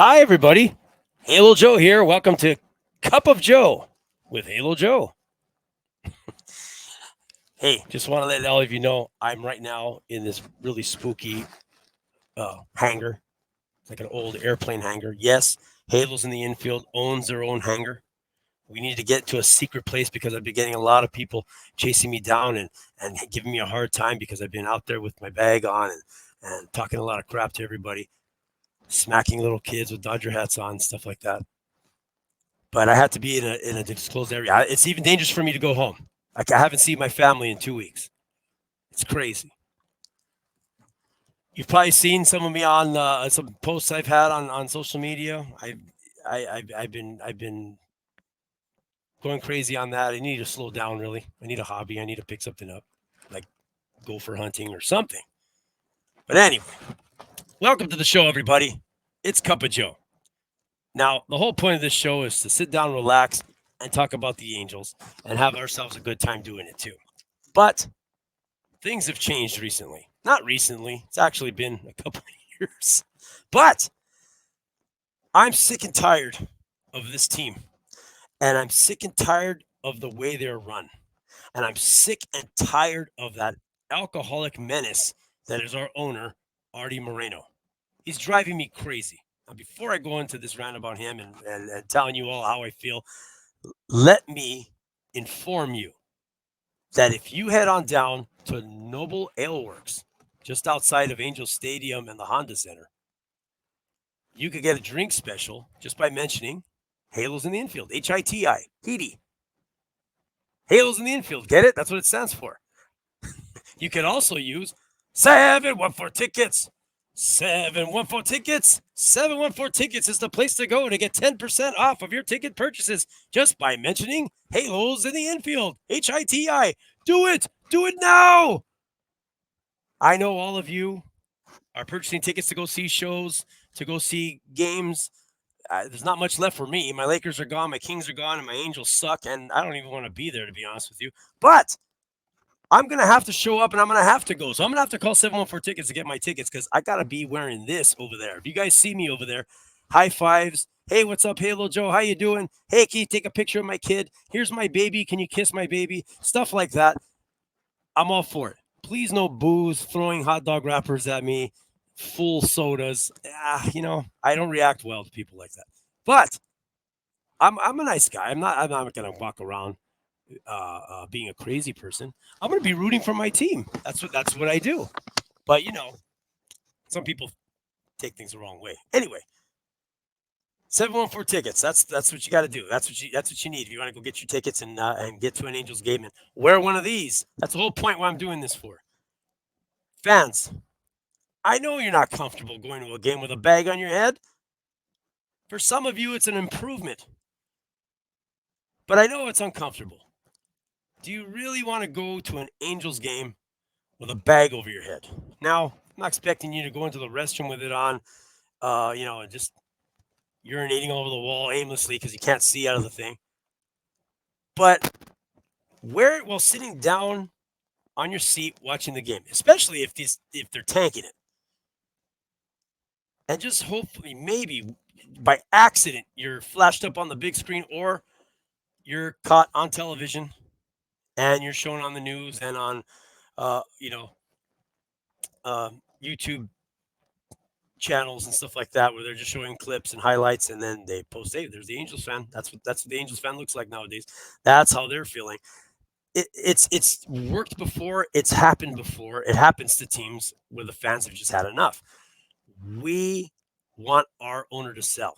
Hi, everybody. Halo Joe here. Welcome to Cup of Joe with Halo Joe. Hey, just want to let all of you know I'm right now in this really spooky hangar. It's like an old airplane hangar. Yes, Halo's in the infield owns their own hangar. We need to get to a secret place because I've been getting a lot of people chasing me down and giving me a hard time because I've been out there with my bag on and talking a lot of crap to everybody, smacking little kids with Dodger hats on, stuff like that. But I had to be in a disclosed area. It's even dangerous for me to go home. I haven't seen my family in 2 weeks. It's crazy. You've probably seen some of me on some posts I've had on social media. I've been going crazy on that. I need to slow down. Really, I need a hobby. I need to pick something up, like go for hunting or something. But anyway, welcome to the show, everybody. It's Cup of Joe. Now, the whole point of this show is to sit down, relax, and talk about the Angels and have ourselves a good time doing it too. But things have changed recently. Not recently, it's actually been a couple of years. But I'm sick and tired of this team. And I'm sick and tired of the way they're run. And I'm sick and tired of that alcoholic menace that is our owner, Artie Moreno. He's driving me crazy. Now, before I go into this rant about him and telling you all how I feel, let me inform you that if you head on down to Noble Ale Works, just outside of Angel Stadium and the Honda Center, you could get a drink special just by mentioning Halos in the Infield, HITI, Heedy. Halos in the Infield, get it? That's what it stands for. You can also use 714 tickets. 714 tickets. 714 tickets is the place to go to get 10% off of your ticket purchases just by mentioning Halos in the Infield, HITI. Do it. Do it now. I know all of you are purchasing tickets to go see shows, to go see games. There's not much left for me. My Lakers are gone, my Kings are gone, and my Angels suck, and I don't even want to be there, to be honest with you. But I'm going to have to show up and I'm going to have to go. So I'm going to have to call 714 tickets to get my tickets because I got to be wearing this over there. If you guys see me over there, high fives. Hey, what's up, Halo Joe? How you doing? Hey, can you take a picture of my kid? Here's my baby. Can you kiss my baby? Stuff like that. I'm all for it. Please no booze, throwing hot dog wrappers at me, full sodas. I don't react well to people like that. But I'm a nice guy. I'm not going to walk around being a crazy person. I'm going to be rooting for my team. That's what I do. But some people take things the wrong way. Anyway, 714 tickets. That's what you got to do. That's what you need if you want to go get your tickets and get to an Angels game and wear one of these. That's the whole point what I'm doing this for. Fans, I know you're not comfortable going to a game with a bag on your head. For some of you, it's an improvement. But I know it's uncomfortable. Do you really want to go to an Angels game with a bag over your head? Now, I'm not expecting you to go into the restroom with it on, and just urinating over the wall aimlessly because you can't see out of the thing. But wear it while sitting down on your seat watching the game, especially if they're tanking it. And just hopefully, maybe by accident, you're flashed up on the big screen or you're caught on television and you're shown on the news and on, uh, you know, YouTube channels and stuff like that, where they're just showing clips and highlights, and then they post, "Hey, there's the Angels fan." That's what the Angels fan looks like nowadays. That's how they're feeling. It's worked before. It's happened before. It happens to teams where the fans have just had enough. We want our owner to sell.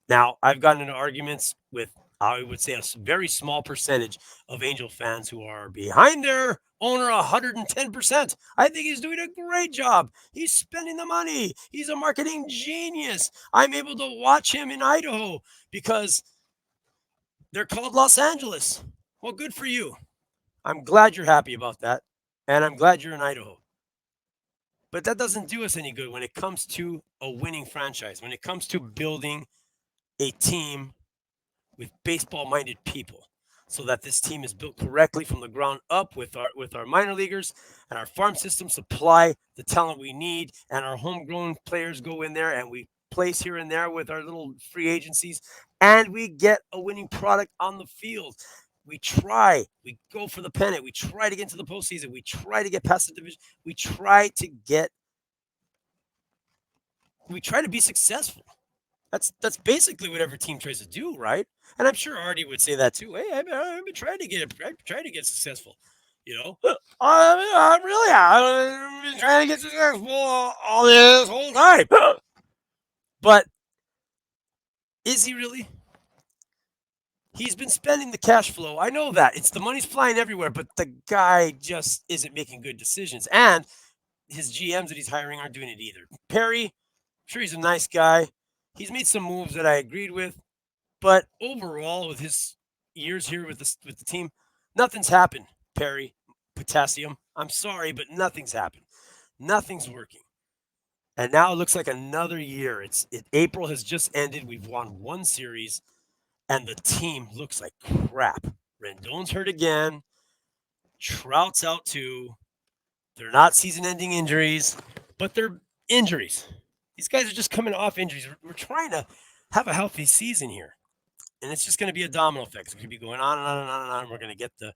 Now, I've gotten into arguments with, I would say, a very small percentage of Angel fans who are behind their owner 110%. I think he's doing a great job. He's spending the money. He's a marketing genius. I'm able to watch him in Idaho because they're called Los Angeles. Well, good for you. I'm glad you're happy about that. And I'm glad you're in Idaho. But that doesn't do us any good when it comes to a winning franchise, when it comes to building a team with baseball-minded people, so that this team is built correctly from the ground up with our minor leaguers, and our farm system supply the talent we need, and our homegrown players go in there and we place here and there with our little free agencies, and we get a winning product on the field. We try, we go for the pennant, we try to get into the postseason, we try to get past the division, we try to be successful. That's basically what every team tries to do, right? And I'm sure Artie would say that too. Hey, I've been trying to get successful. You know, I've been trying to get successful all this whole time. But is he really? He's been spending the cash flow. I know that. It's the money's flying everywhere, but the guy just isn't making good decisions. And his GMs that he's hiring aren't doing it either. Perry, I'm sure he's a nice guy. He's made some moves that I agreed with, but overall, with his years here with the team, nothing's happened. Perry, Potassium. I'm sorry, but nothing's happened. Nothing's working. And now it looks like another year. April has just ended. We've won one series, and the team looks like crap. Rendon's hurt again. Trout's out too. They're not season-ending injuries, but they're injuries. These guys are just coming off injuries. We're trying to have a healthy season here, and it's just going to be a domino effect. It's going to be going on and on and on and on. We're going to get the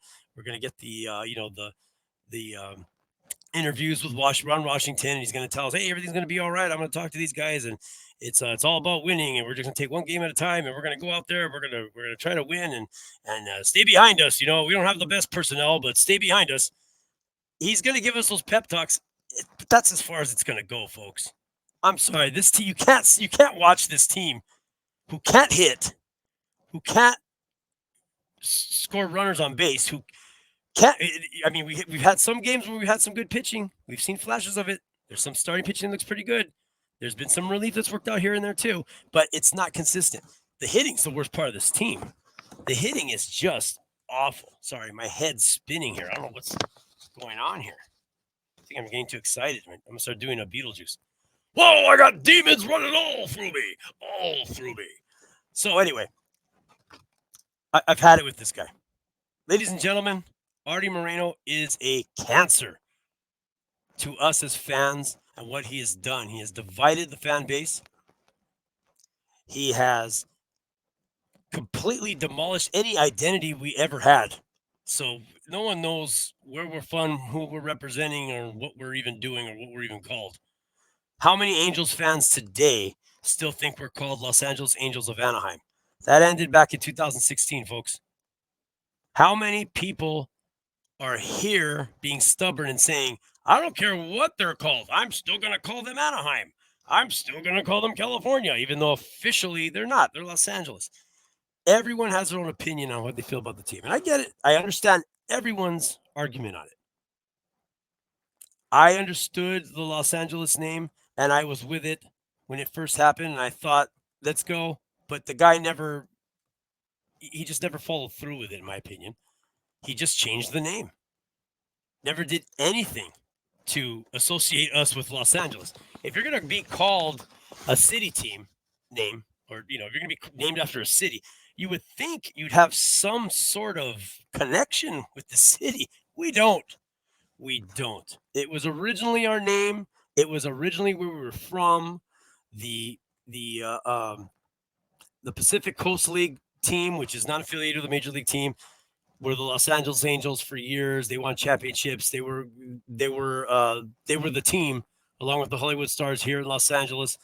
interviews with Ron Washington, and he's going to tell us, "Hey, everything's going to be all right. I'm going to talk to these guys, and it's all about winning, and we're just going to take one game at a time, and we're going to go out there, we're going to try to win, and stay behind us. You know, we don't have the best personnel, but stay behind us." He's going to give us those pep talks, but that's as far as it's going to go, folks. I'm sorry, this team, you can't watch this team who can't hit, who can't score runners on base, who can't. I mean, we've had some games where we've had some good pitching. We've seen flashes of it. There's some starting pitching that looks pretty good. There's been some relief that's worked out here and there too, but it's not consistent. The hitting's the worst part of this team. The hitting is just awful. Sorry, my head's spinning here. I don't know what's going on here. I think I'm getting too excited. I'm going to start doing a Beetlejuice. Whoa, I got demons running all through me. So anyway, I've had it with this guy. Ladies and gentlemen, Artie Moreno is a cancer to us as fans and what he has done. He has divided the fan base. He has completely demolished any identity we ever had. So no one knows where we're from, who we're representing, or what we're even doing, or what we're even called. How many Angels fans today still think we're called Los Angeles Angels of Anaheim? That ended back in 2016, folks. How many people are here being stubborn and saying, I don't care what they're called. I'm still going to call them Anaheim. I'm still going to call them California, even though officially they're not. They're Los Angeles. Everyone has their own opinion on what they feel about the team. And I get it. I understand everyone's argument on it. I understood the Los Angeles name, and I was with it when it first happened, and I thought, let's go. But the guy he just never followed through with it, in my opinion. He just changed the name. Never did anything to associate us with Los Angeles. If you're going to be called a city team name, or, if you're going to be named after a city, you would think you'd have some sort of connection with the city. We don't. It was originally our name. It was originally where we were from. The Pacific Coast League team, which is not affiliated with the major league team, were the Los Angeles Angels for years. They won championships. They were the team along with the Hollywood Stars here in Los Angeles.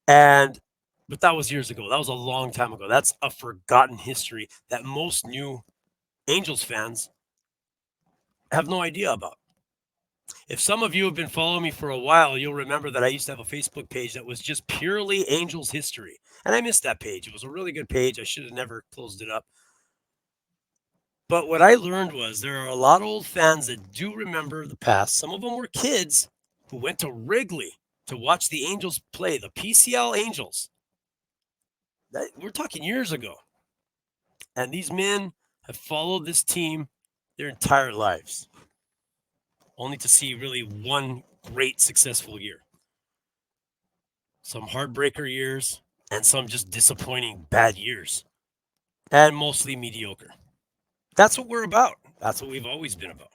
But that was years ago. That was a long time ago. That's a forgotten history that most new Angels fans have no idea about. If some of you have been following me for a while, you'll remember that I used to have a Facebook page that was just purely Angels history. And I missed that page. It was a really good page. I should have never closed it up. But what I learned was there are a lot of old fans that do remember the past. Some of them were kids who went to Wrigley to watch the Angels play, the PCL Angels. We're talking years ago. And these men have followed this team their entire lives, only to see really one great successful year. Some heartbreaker years and some just disappointing bad years, and mostly mediocre. That's what we're about. That's what we've always been about.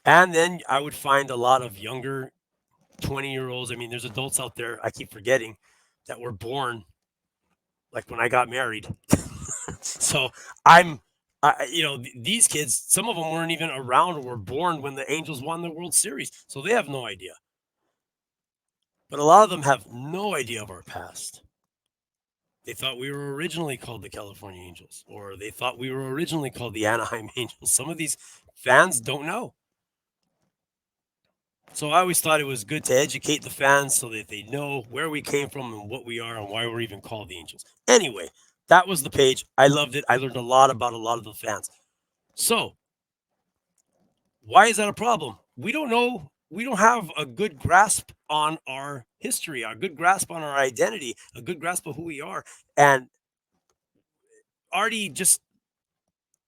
And then I would find a lot of younger 20-year-olds. I mean, there's adults out there, I keep forgetting, that were born like when I got married. So I'm, these kids, some of them weren't even around or were born when the Angels won the World Series. So they have no idea. But a lot of them have no idea of our past. They thought we were originally called the California Angels, or they thought we were originally called the Anaheim Angels. Some of these fans don't know. So I always thought it was good to educate the fans so that they know where we came from and what we are and why we're even called the Angels. Anyway, that was the page. I loved it. I learned a lot about a lot of the fans. So, why is that a problem? We don't know. We don't have a good grasp on our history, a good grasp on our identity, a good grasp of who we are. And Artie just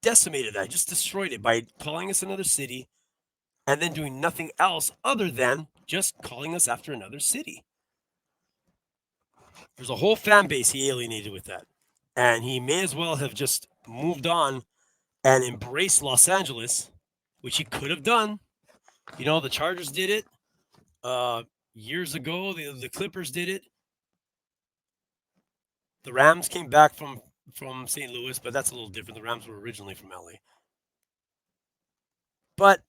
decimated that, just destroyed it by calling us another city and then doing nothing else other than just calling us after another city. There's a whole fan base he alienated with that. And he may as well have just moved on and embraced Los Angeles, which he could have done. You know, the Chargers did it years ago. The Clippers did it. The Rams came back from St. Louis, but that's a little different. The Rams were originally from LA. But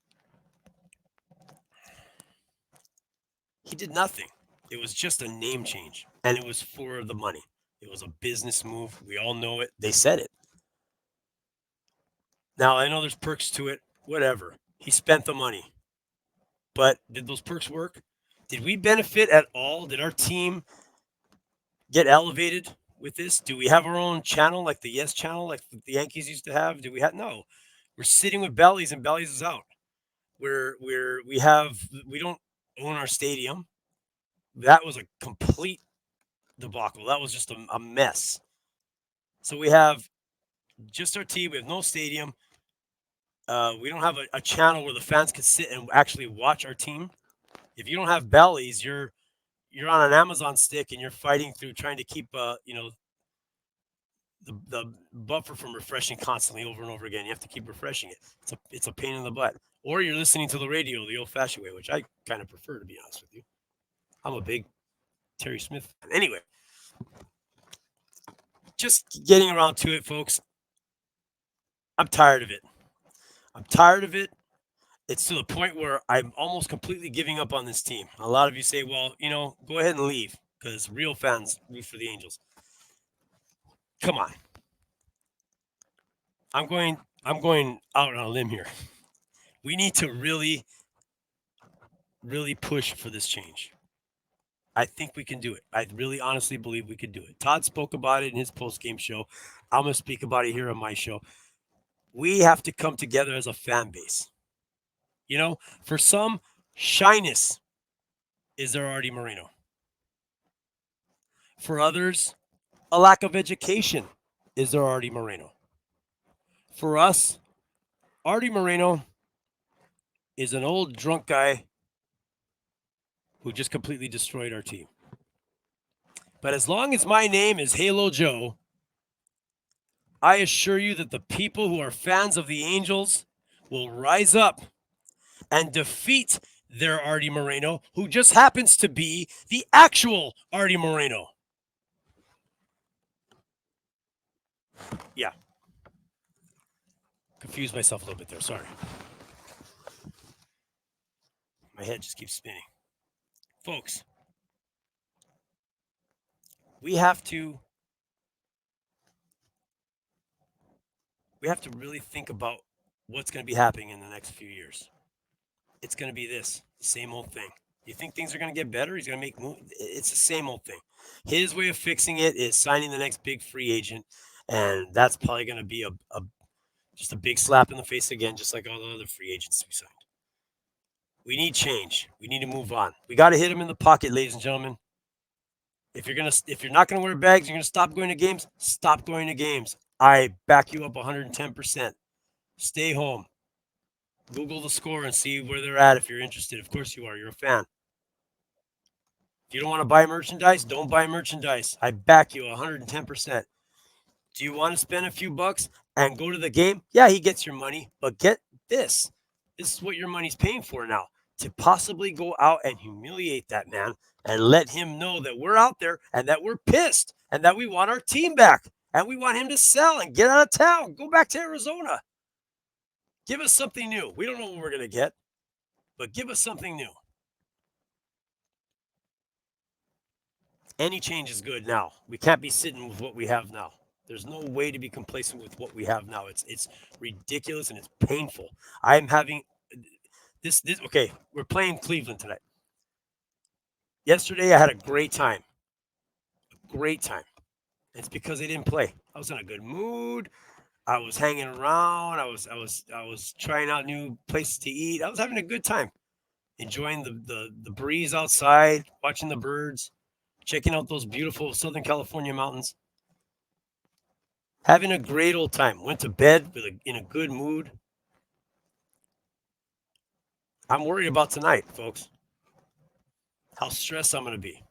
he did nothing. It was just a name change, and it was for the money. It was a business move. We all know it. They said it. Now, I know there's perks to it. Whatever. He spent the money. But did those perks work? Did we benefit at all? Did our team get elevated with this? Do we have our own channel, like the Yes channel, like the Yankees used to have? Do we have? No. We're sitting with bellies, and bellies is out. We don't own our stadium. That was a complete debacle. That was just a mess. So we have just our team. We have no stadium. We don't have a channel where the fans can sit and actually watch our team. If you don't have bellies, you're on an Amazon stick and you're fighting through trying to keep the buffer from refreshing constantly over and over again. You have to keep refreshing it. It's a pain in the butt. Or you're listening to the radio the old-fashioned way, which I kind of prefer, to be honest with you. I'm a big Terry Smith fan. Anyway, just getting around to it, folks. I'm tired of it. I'm tired of it. It's to the point where I'm almost completely giving up on this team. A lot of you say, well, go ahead and leave because real fans root for the Angels. Come on. I'm going out on a limb here. We need to really, really push for this change. I think we can do it. I really honestly believe we could do it. Todd spoke about it in his post-game show. I'm going to speak about it here on my show. We have to come together as a fan base. For some, shyness is their Artie Moreno. For others, a lack of education is their Artie Moreno. For us, Artie Moreno is an old drunk guy who just completely destroyed our team. But as long as my name is Halo Joe, I assure you that the people who are fans of the Angels will rise up and defeat their Artie Moreno, who just happens to be the actual Artie Moreno. Yeah. Confused myself a little bit there. Sorry. My head just keeps spinning. Folks, we have to really think about what's going to be happening in the next few years. It's going to be the same old thing. You think things are going to get better? He's going to make moves. It's the same old thing. His way of fixing it is signing the next big free agent, and that's probably going to be just a big slap in the face again, just like all the other free agents we signed. We need change. We need to move on. We got to hit him in the pocket, ladies and gentlemen. If you're not going to wear bags, you're going to stop going to games. Stop going to games. I back you up 110%. Stay home. Google the score and see where they're at if you're interested. Of course you are. You're a fan. If you don't want to buy merchandise, don't buy merchandise. I back you 110%. Do you want to spend a few bucks and go to the game? Yeah, he gets your money, but get this. This is what your money's paying for now. to possibly go out and humiliate that man and let him know that we're out there and that we're pissed and that we want our team back and we want him to sell and get out of town, go back to Arizona. Give us something new. We don't know what we're going to get, but give us something new. Any change is good now. We can't be sitting with what we have now. There's no way to be complacent with what we have now. It's ridiculous and it's painful. I'm having this okay, we're playing Cleveland tonight. Yesterday I had a great time. Great time. It's because they didn't play. I was in a good mood. I was hanging around. I was trying out new places to eat. I was having a good time. Enjoying the breeze outside, watching the birds, checking out those beautiful Southern California mountains. Having a great old time. Went to bed in a good mood. I'm worried about tonight, folks. How stressed I'm going to be.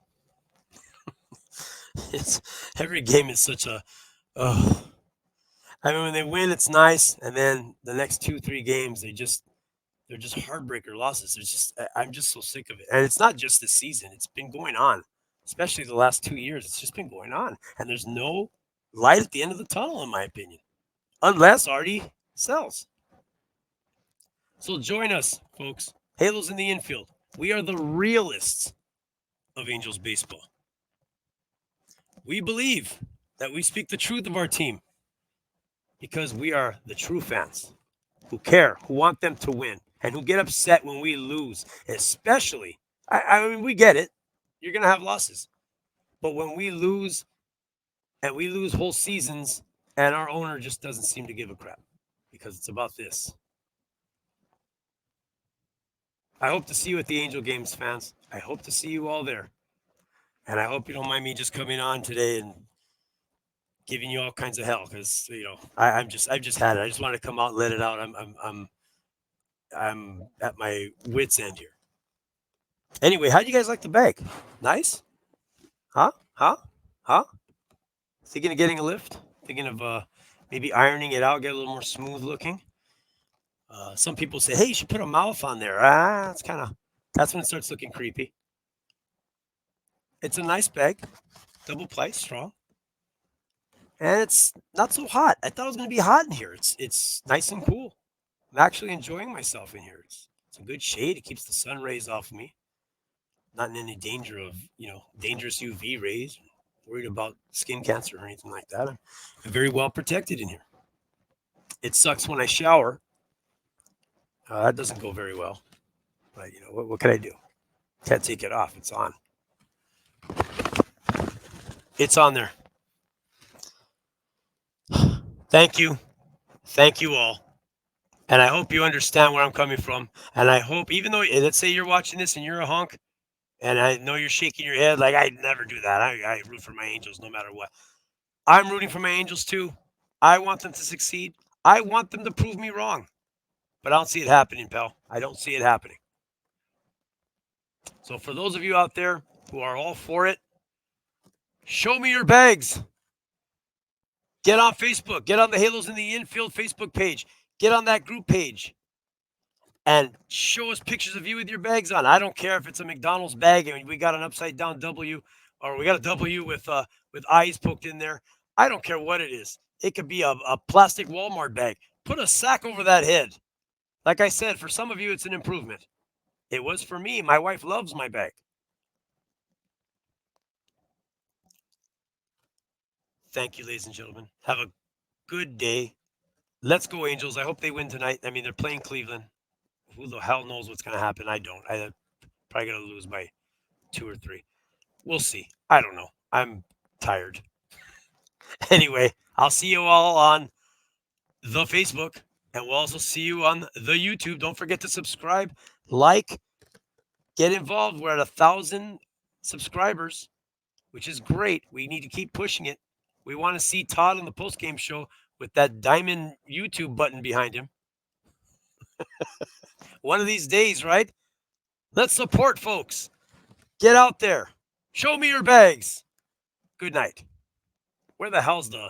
Every game is such a. I mean, when they win, it's nice, and then the next 2-3 games, they're just heartbreaker losses. I'm just so sick of it, and it's not just this season. It's been going on, especially the last 2 years. It's just been going on, and there's no light at the end of the tunnel, in my opinion, unless Artie sells. So join us, folks. Halos in the Infield. We are the realists of Angels baseball. We believe that we speak the truth of our team because we are the true fans who care, who want them to win, and who get upset when we lose. Especially, I mean, we get it. You're going to have losses. But when we lose, and we lose whole seasons, and our owner just doesn't seem to give a crap because it's about this. I hope to see you at the Angel Games, fans. I hope to see you all there. And I hope you don't mind me just coming on today and giving you all kinds of hell because I've just had it. I just want to come out and let it out. I'm at my wit's end here. Anyway, how do you guys like the bag? Nice? Huh? Thinking of getting a lift? Thinking of maybe ironing it out, get a little more smooth looking? Some people say, hey, you should put a mouth on there. That's when it starts looking creepy. It's a nice bag, double ply, strong. And it's not so hot. I thought it was going to be hot in here. It's nice and cool. I'm actually enjoying myself in here. It's a good shade. It keeps the sun rays off me. Not in any danger of, dangerous UV rays. Worried about skin cancer or anything like that. I'm very well protected in here. It sucks when I shower. That doesn't go very well. But, what can I do? Can't take it off. It's on. It's on there. Thank you. Thank you all. And I hope you understand where I'm coming from. And I hope, even though, let's say you're watching this and you're a honk, and I know you're shaking your head like I never do that. I root for my Angels no matter what. I'm rooting for my Angels too. I want them to succeed. I want them to prove me wrong. But I don't see it happening, pal. I don't see it happening. So for those of you out there who are all for it, show me your bags. Get on Facebook. Get on the Halos in the Infield Facebook page. Get on that group page. And show us pictures of you with your bags on. I don't care if it's a McDonald's bag and we got an upside down W, or we got a W with eyes poked in there. I don't care what it is. It could be a plastic Walmart bag. Put a sack over that head. Like I said, for some of you, it's an improvement. It was for me. My wife loves my bag. Thank you, ladies and gentlemen. Have a good day. Let's go, Angels. I hope they win tonight. I mean, they're playing Cleveland. Who the hell knows what's going to happen? I don't. I'm probably going to lose by 2 or 3. We'll see. I don't know. I'm tired. Anyway, I'll see you all on the Facebook, and we'll also see you on the YouTube. Don't forget to subscribe, like, get involved. We're at 1,000 subscribers, which is great. We need to keep pushing it. We want to see Todd on the postgame show with that diamond YouTube button behind him. One of these days, right? Let's support folks. Get out there. Show me your bags. Good night. Where the hell's the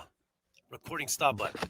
recording stop button?